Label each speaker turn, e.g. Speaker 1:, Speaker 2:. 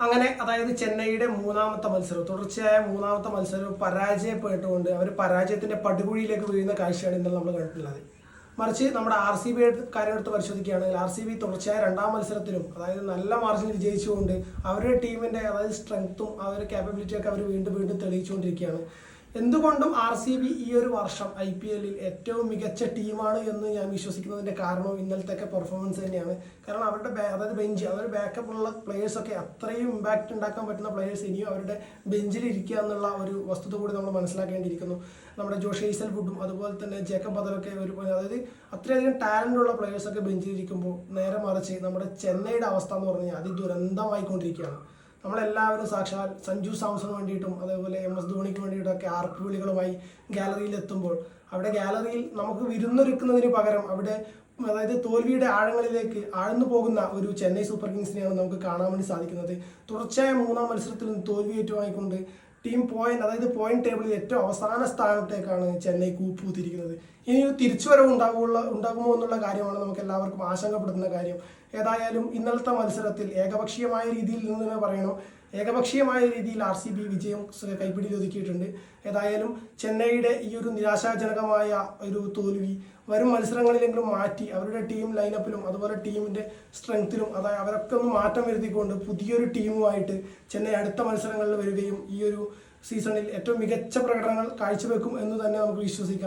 Speaker 1: അങ്ങനെ അതായത് ചെന്നൈയുടെ മൂന്നാമത്തെ മത്സരം തുടർച്ചയായ മൂന്നാമത്തെ മത്സരം പരാജയപ്പെട്ടുകൊണ്ട് അവർ പരാജയത്തിന്റെ പടുകുഴിയിലേക്ക് വീഴുന്ന കാഴ്ചയാണ് ഇന്നലെ നമ്മൾ കണ്ടിട്ടുള്ളത്. മറിച്ച് നമ്മുടെ RCB കാര്യമെടുത്ത് പരിശോധിക്കുകയാണെങ്കിൽ RCB തുടർച്ചയായ രണ്ടാം മത്സരത്തിലും അതായത് നല്ല മാർജിനിൽ വിജയിച്ചുകൊണ്ട് അവരുടെ ടീമിന്റെ അതായത് സ്ട്രെങ്ത്തും അവരുടെ ക്യാപ്പബിലിറ്റിയൊക്കെ അവർ വീണ്ടും വീണ്ടും തെളിയിച്ചുകൊണ്ടിരിക്കുകയാണ്. എന്തുകൊണ്ടും RCB ഈ ഒരു വർഷം IPL ഏറ്റവും മികച്ച ടീമാണ് എന്ന് ഞാൻ വിശ്വസിക്കുന്നതിന്റെ കാരണം ഇന്നലത്തെ പെർഫോമൻസ് തന്നെയാണ്. കാരണം അവരുടെ അതായത് ബെഞ്ച് അവരുടെ ബാക്കപ്പ് ഉള്ള പ്ലേയേഴ്സൊക്കെ അത്രയും ഇമ്പാക്റ്റ് ഉണ്ടാക്കാൻ പറ്റുന്ന പ്ലേയേഴ്സ് ഇനിയും അവരുടെ ബെഞ്ചിൽ ഇരിക്കുക എന്നുള്ള ഒരു വസ്തുത കൂടി നമ്മൾ മനസ്സിലാക്കേണ്ടിയിരിക്കുന്നു. നമ്മുടെ ജോഷ് ഹേസൽവുഡും അതുപോലെ തന്നെ ജേക്കബ് ബദലൊക്കെ അതായത് അത്രയധികം ടാലന്റ് ഉള്ള പ്ലേയേഴ്സൊക്കെ ബെഞ്ചിലിരിക്കുമ്പോൾ നേരെ മറിച്ച് നമ്മുടെ ചെന്നൈയുടെ അവസ്ഥ എന്ന് പറഞ്ഞാൽ അതിദുരന്തമായിക്കൊണ്ടിരിക്കുകയാണ്. നമ്മളെല്ലാവരും സാക്ഷാൽ സഞ്ജു സാംസണിന് വേണ്ടിയിട്ടും അതേപോലെ MS ധോണിക്ക് വേണ്ടിയിട്ടൊക്കെ ആർപ്പ് വിളികളുമായി ഗാലറിയിൽ എത്തുമ്പോൾ അവിടെ ഗാലറിയിൽ നമുക്ക് വിരുന്നൊരുക്കുന്നതിന് പകരം അവിടെ അതായത് തോൽവിയുടെ ആഴങ്ങളിലേക്ക് ആഴ്ന്നു പോകുന്ന ഒരു ചെന്നൈ സൂപ്പർ കിങ്സിനെയാണ് നമുക്ക് കാണാൻ വേണ്ടി സാധിക്കുന്നത്. തുടർച്ചയായ മൂന്നാം മത്സരത്തിൽ നിന്ന് തോൽവി ഏറ്റുവാങ്ങിക്കൊണ്ട് ടീം പോയിന്റ് ടേബിളിൽ ഏറ്റവും അവസാന സ്ഥാനത്തേക്കാണ് ചെന്നൈ കൂപ്പുകുത്തിയിരിക്കുന്നത്. ഇനി ഒരു തിരിച്ചുവരവ് ഉണ്ടാകുമോ എന്നുള്ള കാര്യമാണ് നമുക്ക് എല്ലാവർക്കും ആശങ്കപ്പെടുന്ന കാര്യം. ഏതായാലും ഇന്നലത്തെ മത്സരത്തിൽ ഏകപക്ഷീയമായ രീതിയിൽ നിന്ന് തന്നെ പറയണം, ഏകപക്ഷീയമായ രീതിയിൽ RCB വിജയം കൈപ്പിടിയിൽ ഒതുക്കിയിട്ടുണ്ട്. ഏതായാലും ചെന്നൈയുടെ ഈ ഒരു നിരാശാജനകമായ ഒരു തോൽവി വരും മത്സരങ്ങളിലെങ്കിലും മാറ്റി അവരുടെ ടീം ലൈനപ്പിലും അതുപോലെ ടീമിന്റെ സ്ട്രെങ്ത്തിലും അതായത് അവരൊക്കെ ഒന്ന് മാറ്റം വരുത്തിക്കൊണ്ട് പുതിയൊരു ടീമുമായിട്ട് ചെന്നൈ അടുത്ത മത്സരങ്ങളിൽ വരികയും ഈ ഒരു സീസണിൽ ഏറ്റവും മികച്ച പ്രകടനങ്ങൾ കാഴ്ചവെക്കും എന്ന് തന്നെ നമുക്ക് വിശ്വസിക്കാം.